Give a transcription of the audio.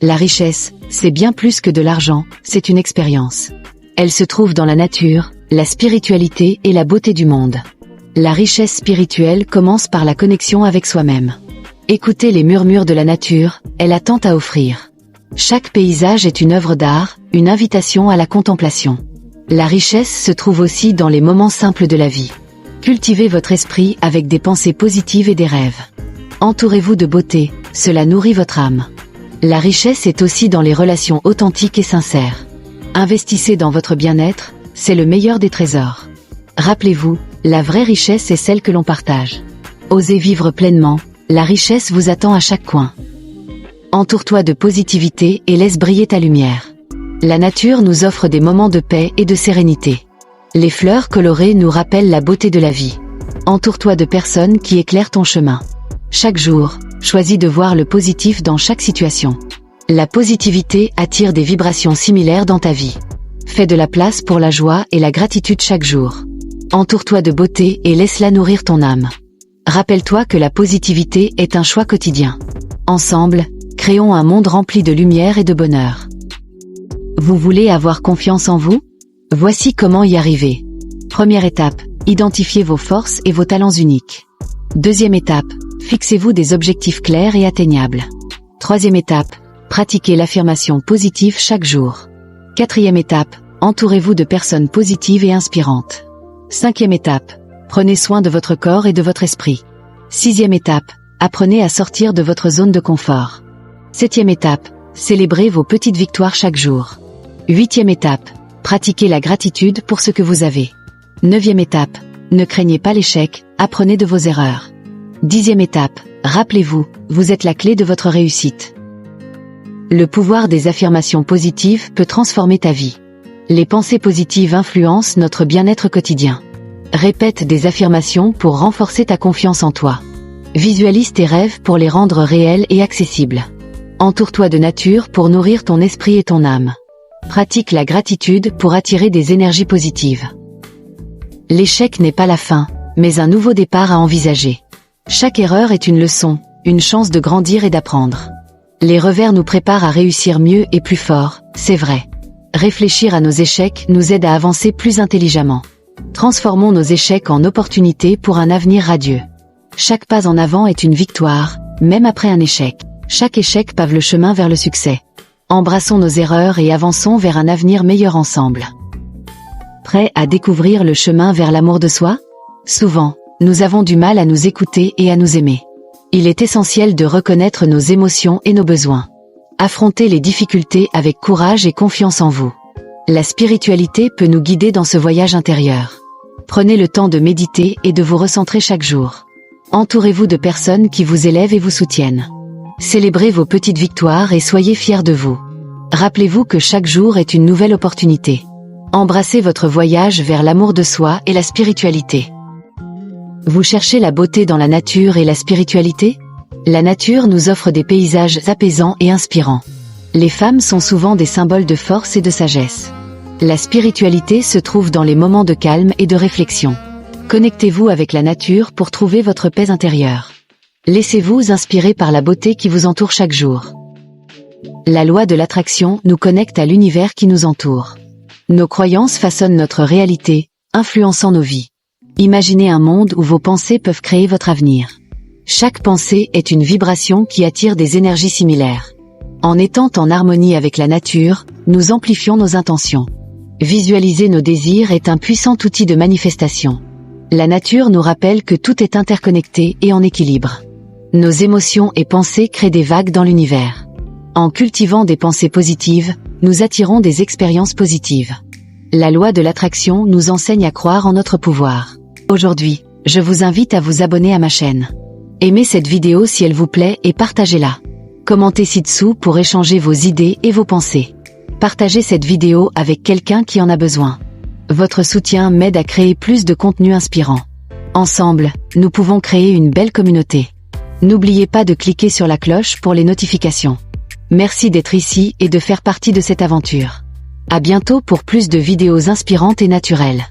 La richesse, c'est bien plus que de l'argent, c'est une expérience. Elle se trouve dans la nature, la spiritualité et la beauté du monde. La richesse spirituelle commence par la connexion avec soi-même. Écoutez les murmures de la nature, elle a tant à offrir. Chaque paysage est une œuvre d'art, une invitation à la contemplation. La richesse se trouve aussi dans les moments simples de la vie. Cultivez votre esprit avec des pensées positives et des rêves. Entourez-vous de beauté, cela nourrit votre âme. La richesse est aussi dans les relations authentiques et sincères. Investissez dans votre bien-être, c'est le meilleur des trésors. Rappelez-vous, la vraie richesse est celle que l'on partage. Osez vivre pleinement, la richesse vous attend à chaque coin. Entoure-toi de positivité et laisse briller ta lumière. La nature nous offre des moments de paix et de sérénité. Les fleurs colorées nous rappellent la beauté de la vie. Entoure-toi de personnes qui éclairent ton chemin. Chaque jour, choisis de voir le positif dans chaque situation. La positivité attire des vibrations similaires dans ta vie. Fais de la place pour la joie et la gratitude chaque jour. Entoure-toi de beauté et laisse-la nourrir ton âme. Rappelle-toi que la positivité est un choix quotidien. Ensemble, créons un monde rempli de lumière et de bonheur. Vous voulez avoir confiance en vous? Voici comment y arriver. Première étape, identifiez vos forces et vos talents uniques. Deuxième étape, fixez-vous des objectifs clairs et atteignables. Troisième étape, pratiquez l'affirmation positive chaque jour. Quatrième étape, entourez-vous de personnes positives et inspirantes. Cinquième étape, prenez soin de votre corps et de votre esprit. Sixième étape, apprenez à sortir de votre zone de confort. Septième étape, célébrez vos petites victoires chaque jour. Huitième étape, pratiquez la gratitude pour ce que vous avez. Neuvième étape, ne craignez pas l'échec, apprenez de vos erreurs. Dixième étape, rappelez-vous, vous êtes la clé de votre réussite. Le pouvoir des affirmations positives peut transformer ta vie. Les pensées positives influencent notre bien-être quotidien. Répète des affirmations pour renforcer ta confiance en toi. Visualise tes rêves pour les rendre réels et accessibles. Entoure-toi de nature pour nourrir ton esprit et ton âme. Pratique la gratitude pour attirer des énergies positives. L'échec n'est pas la fin, mais un nouveau départ à envisager. Chaque erreur est une leçon, une chance de grandir et d'apprendre. Les revers nous préparent à réussir mieux et plus fort, c'est vrai. Réfléchir à nos échecs nous aide à avancer plus intelligemment. Transformons nos échecs en opportunités pour un avenir radieux. Chaque pas en avant est une victoire, même après un échec. Chaque échec pave le chemin vers le succès. Embrassons nos erreurs et avançons vers un avenir meilleur ensemble. Prêt à découvrir le chemin vers l'amour de soi? Souvent, nous avons du mal à nous écouter et à nous aimer. Il est essentiel de reconnaître nos émotions et nos besoins. Affrontez les difficultés avec courage et confiance en vous. La spiritualité peut nous guider dans ce voyage intérieur. Prenez le temps de méditer et de vous recentrer chaque jour. Entourez-vous de personnes qui vous élèvent et vous soutiennent. Célébrez vos petites victoires et soyez fiers de vous. Rappelez-vous que chaque jour est une nouvelle opportunité. Embrassez votre voyage vers l'amour de soi et la spiritualité. Vous cherchez la beauté dans la nature et la spiritualité? La nature nous offre des paysages apaisants et inspirants. Les femmes sont souvent des symboles de force et de sagesse. La spiritualité se trouve dans les moments de calme et de réflexion. Connectez-vous avec la nature pour trouver votre paix intérieure. Laissez-vous inspirer par la beauté qui vous entoure chaque jour. La loi de l'attraction nous connecte à l'univers qui nous entoure. Nos croyances façonnent notre réalité, influençant nos vies. Imaginez un monde où vos pensées peuvent créer votre avenir. Chaque pensée est une vibration qui attire des énergies similaires. En étant en harmonie avec la nature, nous amplifions nos intentions. Visualiser nos désirs est un puissant outil de manifestation. La nature nous rappelle que tout est interconnecté et en équilibre. Nos émotions et pensées créent des vagues dans l'univers. En cultivant des pensées positives, nous attirons des expériences positives. La loi de l'attraction nous enseigne à croire en notre pouvoir. Aujourd'hui, je vous invite à vous abonner à ma chaîne. Aimez cette vidéo si elle vous plaît et partagez-la. Commentez ci-dessous pour échanger vos idées et vos pensées. Partagez cette vidéo avec quelqu'un qui en a besoin. Votre soutien m'aide à créer plus de contenu inspirant. Ensemble, nous pouvons créer une belle communauté. N'oubliez pas de cliquer sur la cloche pour les notifications. Merci d'être ici et de faire partie de cette aventure. À bientôt pour plus de vidéos inspirantes et naturelles.